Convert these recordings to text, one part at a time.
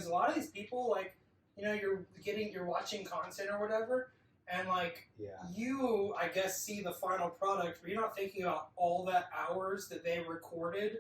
because a lot of these people, like, you're watching content or whatever, and like, you, I guess, see the final product, but you're not thinking about all the hours that they recorded,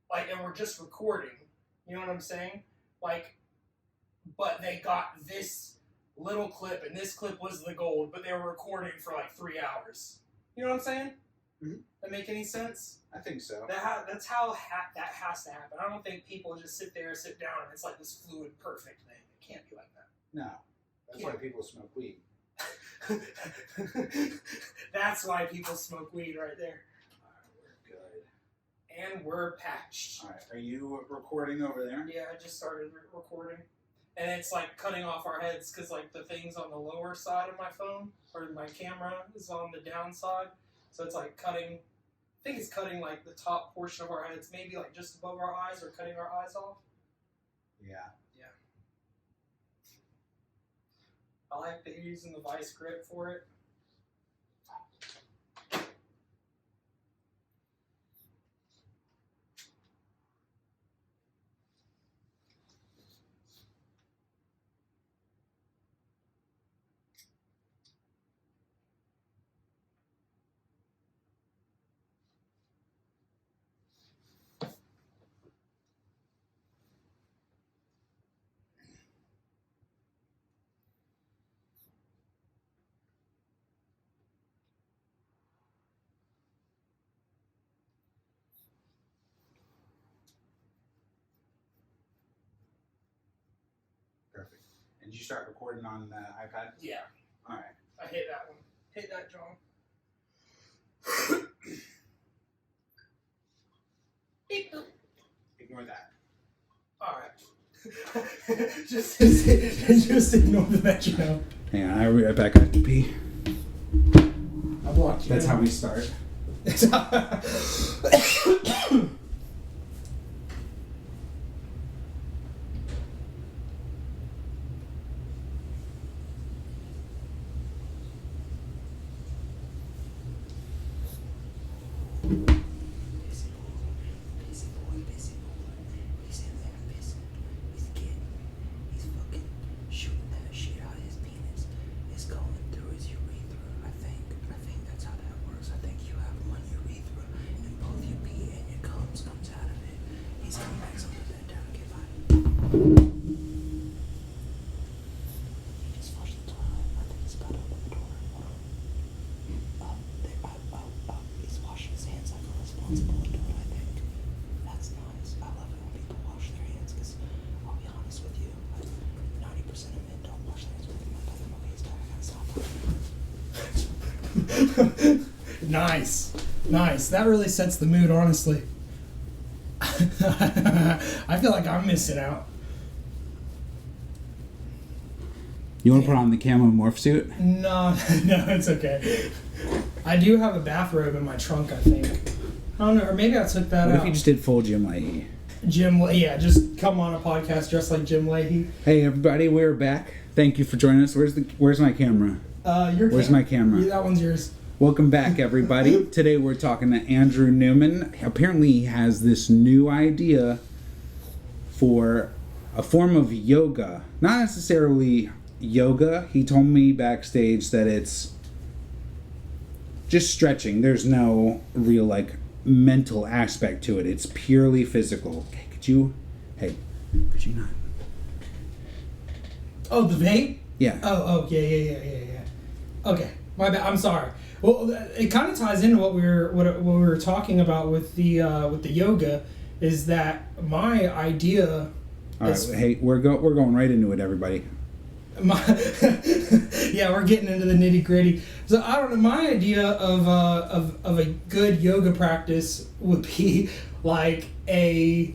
like, and we're just recording. You know what I'm saying? Like, but they got this little clip, and this clip was the gold, but they were recording for like 3 hours. You know what I'm saying? Mm-hmm. That make any sense? I think so. That's how that has to happen. I don't think people just sit down, and it's like this fluid, perfect thing. It can't be like that. No. That's why people smoke weed. That's why people smoke weed right there. We're good. And we're patched. Alright, are you recording over there? Yeah, I just started recording. And it's like cutting off our heads because like the thing's on the lower side of my phone, or my camera is on the downside. So it's like cutting, I think it's cutting like the top portion of our heads, maybe like just above our eyes, or cutting our eyes off. Yeah. Yeah. I like that you're using the vice grip for it. Perfect. And did you start recording on the iPad? Yeah. All right. I hit that one. Hit that, John. Beep boop. Ignore that. All right. just ignore the metronome. Hang on, I'll be right back. I have to pee. I blocked you. That's how we start. Nice. That really sets the mood, honestly. I feel like I'm missing out. You want to put on the camo morph suit? No, it's okay. I do have a bathrobe in my trunk, I think. I don't know, or maybe I took that out. What if you just did full Jim Leahy? Yeah, just come on a podcast dressed like Jim Leahy. Hey everybody, we're back. Thank you for joining us. Where's my camera? Where's my camera? That one's yours. Welcome back, everybody. Today we're talking to Andrew Newman. Apparently he has this new idea for a form of yoga. Not necessarily yoga. He told me backstage that it's just stretching. There's no real, like, mental aspect to it. It's purely physical. Okay, could you not? Oh, the vape? Yeah. Oh, yeah. Okay, my bad. I'm sorry. Well, it kind of ties into what we were talking about with the yoga, is that my idea. All right, hey, we're going right into it, everybody. Yeah, we're getting into the nitty gritty. So I don't know. My idea of a good yoga practice would be like a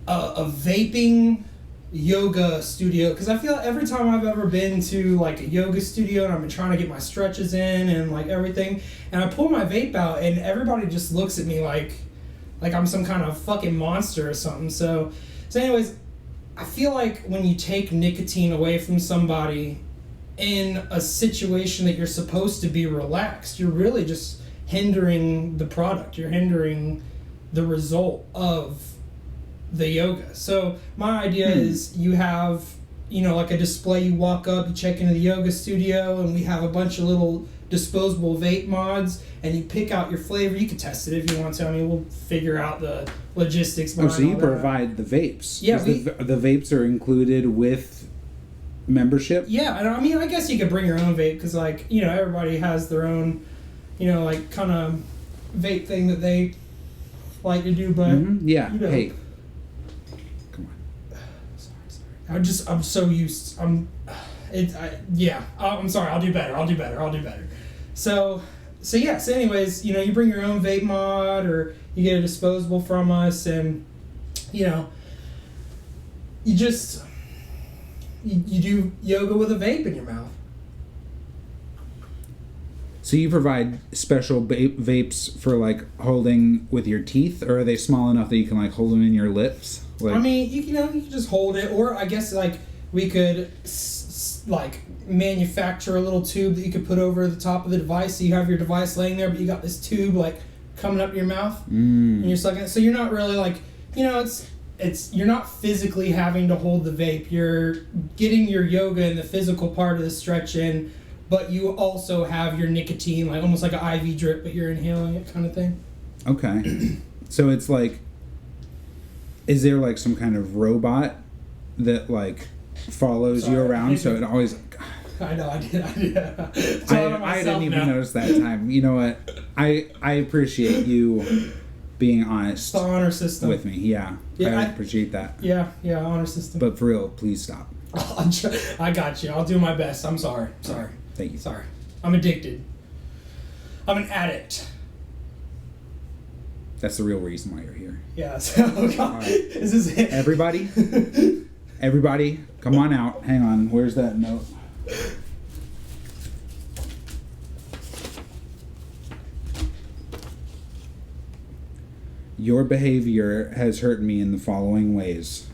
vaping yoga studio, because I feel every time I've ever been to like a yoga studio and I've been trying to get my stretches in and like everything, and I pull my vape out and everybody just looks at me like I'm some kind of fucking monster or something. So anyways, I feel like when you take nicotine away from somebody in a situation that you're supposed to be relaxed, you're really just hindering the product. You're hindering the result of the yoga. So my idea is you have, like a display. You walk up, you check into the yoga studio, and we have a bunch of little disposable vape mods, and you pick out your flavor. You can test it if you want to. I mean, we'll figure out the logistics behind so you all that. provide the vapes. Yeah, the vapes are included with membership. Yeah, and I mean, I guess you could bring your own vape because, like, everybody has their own, like, kind of vape thing that they like to do. But yeah, hey, come on. I'm so used. I'm sorry. I'll do better. So anyways, you bring your own vape mod, or you get a disposable from us, and you just you do yoga with a vape in your mouth. So you provide special vapes for, like, holding with your teeth, or are they small enough that you can, like, hold them in your lips? Like, I mean, you can just hold it, or I guess, like, we could like manufacture a little tube that you could put over the top of the device, so you have your device laying there, but you got this tube like coming up your mouth, and you're sucking it. So you're not really like, it's you're not physically having to hold the vape. You're getting your yoga and the physical part of the stretch in, but you also have your nicotine, like almost like an IV drip, but you're inhaling it, kind of thing. Okay. So it's like, is there like some kind of robot that like follows you around? So it always. I know, I did. I didn't even notice that time. You know what? I appreciate you being honest. The honor system with me. Yeah, I appreciate that. Yeah, honor system. But for real, please stop. I got you. I'll do my best. I'm sorry. Thank you. Sorry. I'm addicted. I'm an addict. That's the real reason why you're here. Yeah. Oh God. Right. This is it. Everybody, come on out. Hang on. Where's that note? Your behavior has hurt me in the following ways.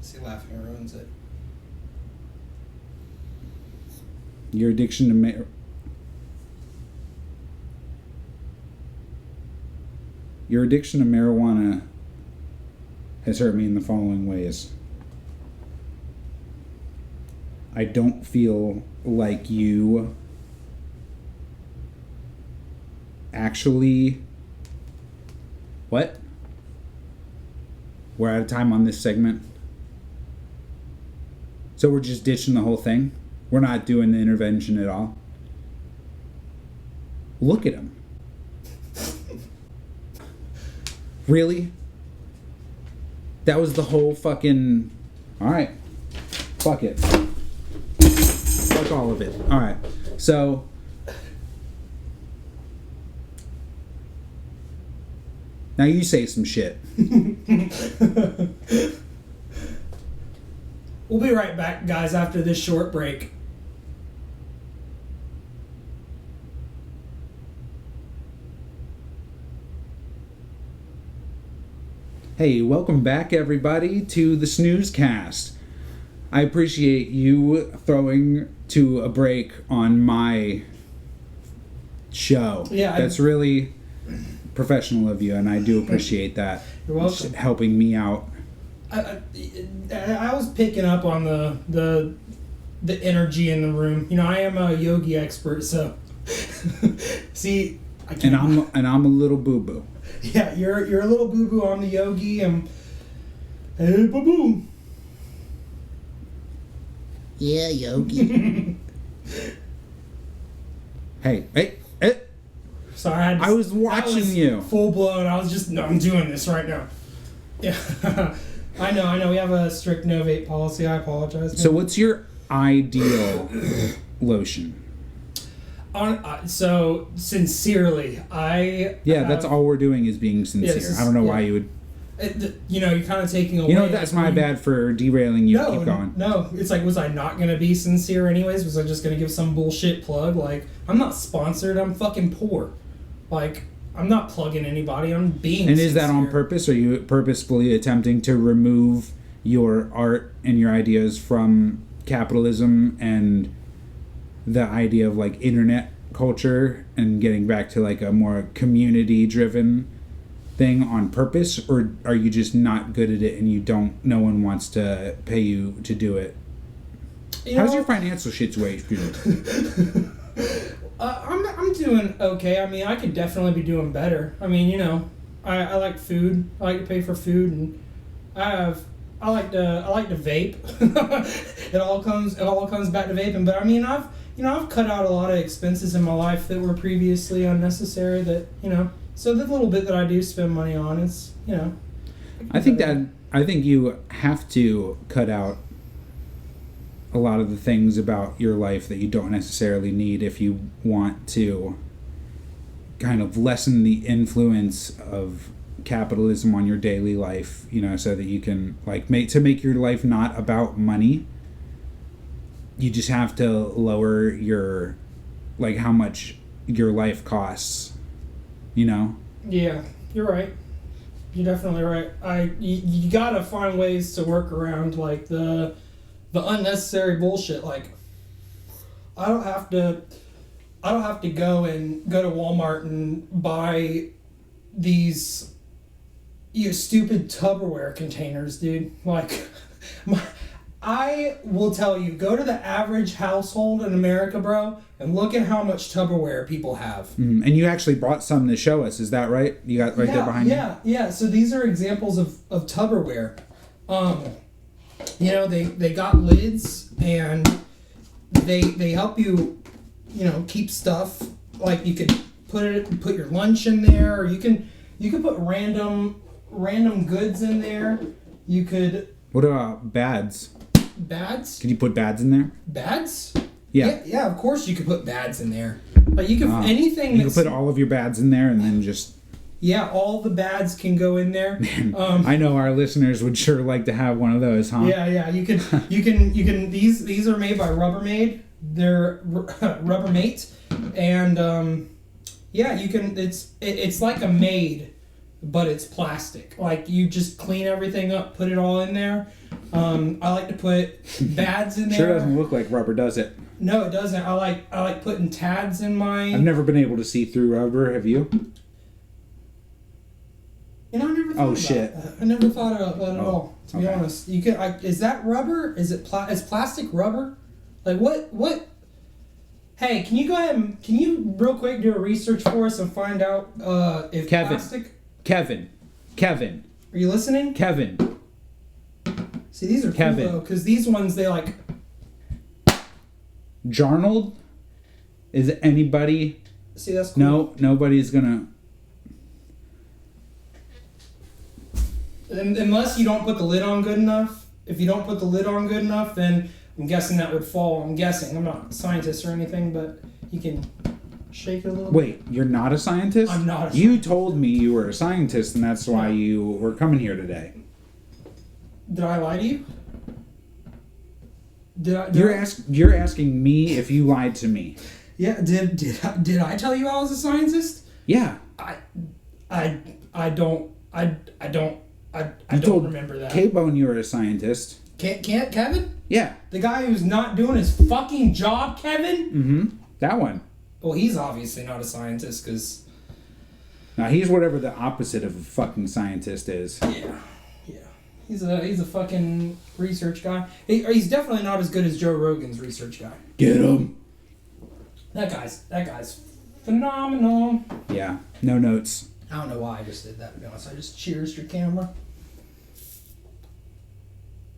See, laughing ruins it. Your addiction to marijuana has hurt me in the following ways. I don't feel like you actually... What? We're out of time on this segment. So we're just ditching the whole thing? We're not doing the intervention at all? Look at him. Really? That was the whole fucking... Alright. Fuck it. Fuck all of it. Alright. So... Now you say some shit. We'll be right back, guys, after this short break. Hey, welcome back, everybody, to the Snoozecast. I appreciate you throwing to a break on my show. Yeah, that's really professional of you, and I do appreciate that. You're welcome. It's helping me out. I was picking up on the energy in the room. I am a yogi expert, so see. And I'm a little boo boo. Yeah, you're a little boo boo. I'm the yogi. And hey, boo boo. Yeah, yogi. Hey. Sorry, I was watching you. Full blown. I'm doing this right now. Yeah. I know. We have a strict no vape policy. I apologize. So what's your ideal lotion? So sincerely, that's all we're doing is being sincere. Yeah, I don't know why you would. You're kind of taking away. That's my bad for derailing you. Keep going. No, it's like, was I not going to be sincere anyways? Was I just going to give some bullshit plug? Like, I'm not sponsored. I'm fucking poor. Like, I'm not plugging anybody. I'm being And sincere. Is that on purpose? Are you purposefully attempting to remove your art and your ideas from capitalism and the idea of, like, internet culture and getting back to like a more community driven thing on purpose, or are you just not good at it and no one wants to pay you to do it? How's your financial situation? I'm doing okay. I mean, I could definitely be doing better. I mean, I like food. I like to pay for food, and I like to vape. It all comes back to vaping. But I mean, I've cut out a lot of expenses in my life that were previously unnecessary. So the little bit that I do spend money on is, I think you have to cut out a lot of the things about your life that you don't necessarily need if you want to kind of lessen the influence of capitalism on your daily life, so that you can make your life not about money. You just have to lower your how much your life costs, Yeah, you're right. You're definitely right. You gotta find ways to work around the unnecessary bullshit. I don't have to go to Walmart and buy these stupid Tupperware containers, dude. I will tell you, go to the average household in America, bro, and look at how much Tupperware people have. And you actually brought some to show us, is that right? You got there behind you? Yeah. So these are examples of Tupperware. They got lids, and they help you, keep stuff. You could put your lunch in there, or you can put random goods in there. You could. What about bads? Bads? Can you put bads in there? Bads? Yeah. Yeah, of course you could put bads in there. You can anything. You can put all of your bads in there, and then just. Yeah, all the bads can go in there. I know our listeners would sure like to have one of those, huh? Yeah. You can. These are made by Rubbermaid. They're Rubbermate, and you can. It's like a maid, but it's plastic. You just clean everything up, put it all in there. I like to put bads in there. Sure doesn't look like rubber, does it? No, it doesn't. I like putting tads in my. I've never been able to see through rubber. Have you? I never thought about shit. that. I never thought about that at all, to be honest. You can. Is that rubber? Is it is plastic rubber? What? Hey, can you go ahead and real quick do a research for us and find out if plastic? Kevin. Are you listening? Kevin. See, these are cool though, because these ones they Jarnold? Is anybody? See, that's cool. No, nobody's gonna. Unless you don't put the lid on good enough. If you don't put the lid on good enough, then I'm guessing that would fall. I'm guessing. I'm not a scientist or anything, but you can shake it a little bit. Wait, you're not a scientist? I'm not a scientist. You told me you were a scientist, and that's why you were coming here today. Did I lie to you? You're asking me if you lied to me. Yeah, did I tell you I was a scientist? Yeah. I don't remember that. K-Bone you were a scientist. Can't Kevin? Yeah. The guy who's not doing his fucking job, Kevin? Mm-hmm. That one. Well, he's obviously not a scientist, because... Now, he's whatever the opposite of a fucking scientist is. Yeah. He's a fucking research guy. He's definitely not as good as Joe Rogan's research guy. Get him. That guy's phenomenal. Yeah. No notes. I don't know why I just did that, to be honest. I just cheersed your camera.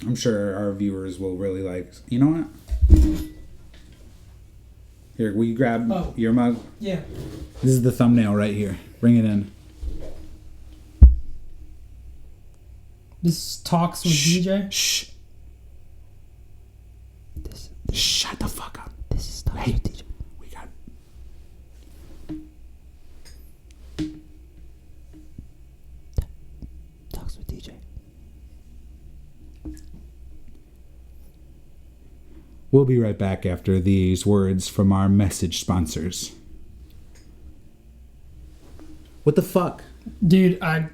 I'm sure our viewers will really like... You know what? Here, will you grab your mug? Yeah. This is the thumbnail right here. Bring it in. This Talks with DJ? Shh. Shut the fuck up. This is Talks with DJ. We got... Talks with DJ. We'll be right back after these words from our message sponsors. What the fuck? Dude, I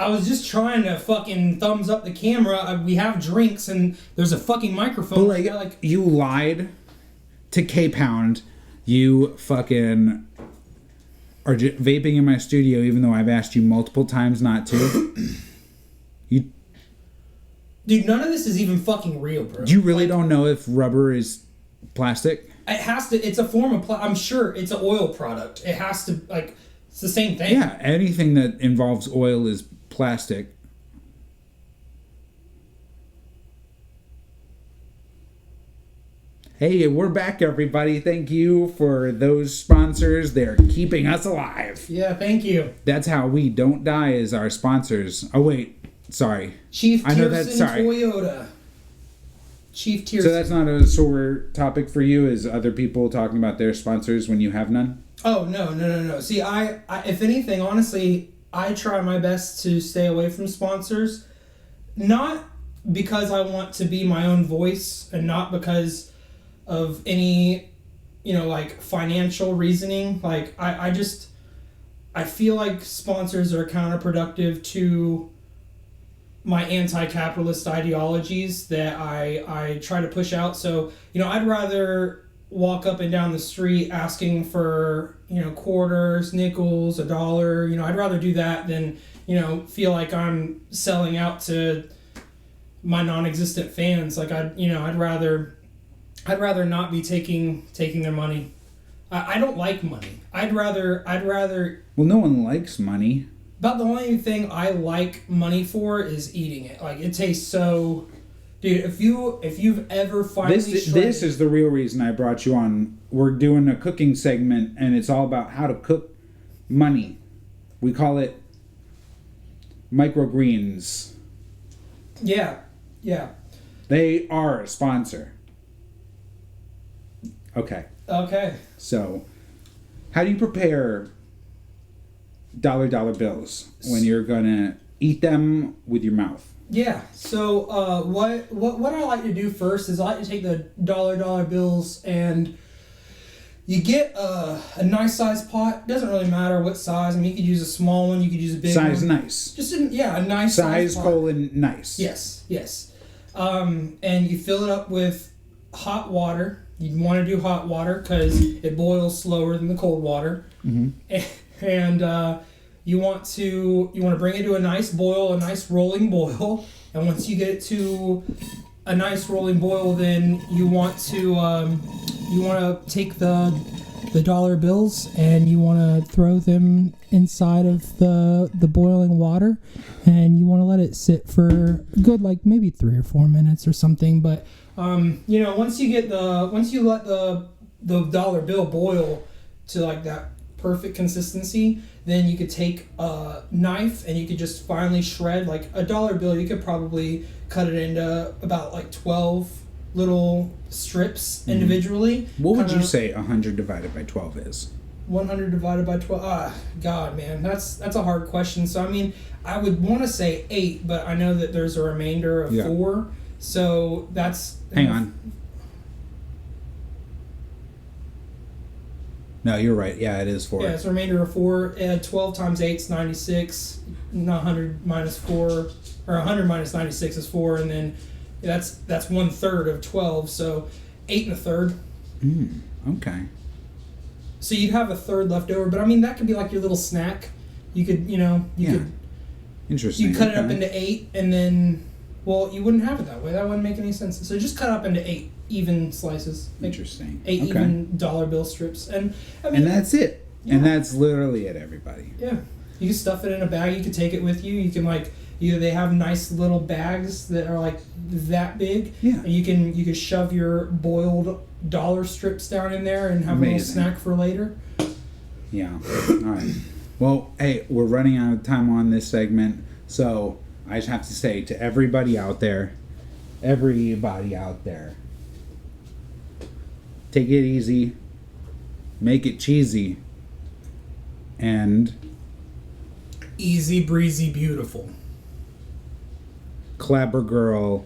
was just trying to fucking thumbs up the camera. We have drinks and there's a fucking microphone. But you lied to K-Pound. You fucking are vaping in my studio, even though I've asked you multiple times not to. You, dude, none of this is even fucking real, bro. You really don't know if rubber is plastic? It has to. It's a form of. I'm sure it's an oil product. It has to like. It's the same thing. Yeah, anything that involves oil is plastic. Hey, we're back, everybody. Thank you for those sponsors. They're keeping us alive. Yeah, thank you. That's how we don't die, is our sponsors. Oh, wait. Sorry. Chief I know that's, Tierson sorry. Toyota. Chief Tierson. So that's not a sore topic for you, is other people talking about their sponsors when you have none? Oh, no. See, I if anything, honestly, I try my best to stay away from sponsors. Not because I want to be my own voice and not because of any, like financial reasoning. Like I feel like sponsors are counterproductive to my anti-capitalist ideologies that I try to push out. So, I'd rather walk up and down the street asking for, quarters, nickels, $1. I'd rather do that than, feel like I'm selling out to my non-existent fans. Like I'd rather not be taking their money. I don't like money. I'd rather. Well, no one likes money. About the only thing I like money for is eating it. Like it tastes so. Dude, if you've ever finally this is the real reason I brought you on. We're doing a cooking segment, and it's all about how to cook money. We call it microgreens. Yeah. They are a sponsor. Okay. So, how do you prepare dollar bills when you're gonna eat them with your mouth? Yeah. So what I like to do first is I like to take the dollar bills and you get a nice size pot. Doesn't really matter what size. I mean, you could use a small one. You could use a big size one. Nice. Just a nice size pot. colon nice. Yes. And you fill it up with hot water. You want to do hot water because it boils slower than the cold water. Mm-hmm. And you want to bring it to a nice boil, a nice rolling boil. And once you get it to a nice rolling boil, then you want to take the dollar bills and you want to throw them inside of the boiling water, and you want to let it sit for a good maybe 3 or 4 minutes or something. But once you let the dollar bill boil to that perfect consistency, then you could take a knife and you could just finely shred a dollar bill. You could probably cut it into about 12 little strips individually. What would you say 100 divided by 12 is? 100 divided by 12. God, man, that's a hard question. So I mean, I would want to say 8, but I know that there's a remainder of 4. So that's. Hang on. No, you're right. Yeah, it is 4. Yeah, it's a remainder of 4. 12 times 8 is 96. 100 minus 4, or 100 minus 96 is 4, and then that's 1/3 of 12. So 8 1/3. Okay. So you'd have a third left over, but I mean that could be your little snack. You could could. Interesting. You cut it up into 8, and then you wouldn't have it that way. That wouldn't make any sense. So just cut up into 8 even slices. Interesting. 8 even dollar bill strips, and I mean, and that's it. Yeah. And that's literally it, everybody. Yeah, you can stuff it in a bag. You can take it with you. You can either they have nice little bags that are that big. Yeah. And you can shove your boiled dollar strips down in there and have a little snack for later. Yeah. All right. Well, hey, we're running out of time on this segment, so I just have to say to everybody out there, take it easy, make it cheesy, and easy breezy beautiful. Clabber Girl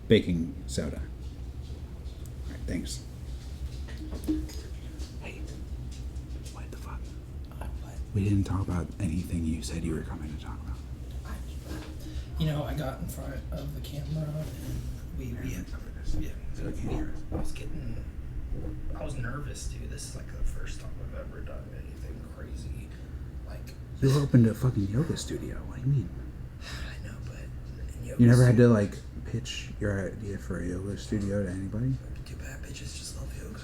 baking soda. All right, thanks. Hey, what the fuck? We didn't talk about anything you said you were coming to talk about. I got in front of the camera and we had. Yeah, so I can't hear it. I was getting I was nervous, dude. This is like the first time I've ever done anything crazy. Like, You opened a fucking yoga studio. What do you mean? I know, but in yoga You never had to studio- like pitch your idea for a yoga studio to anybody? Too bad bitches just love yoga.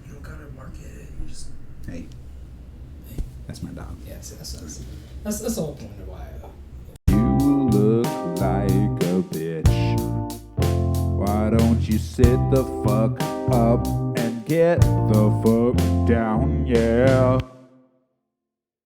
You don't gotta market it. You just Hey, that's my dog. yeah. See, that's the whole point of why. You look like a bitch. Why don't you sit the fuck up and get the fuck down, yeah?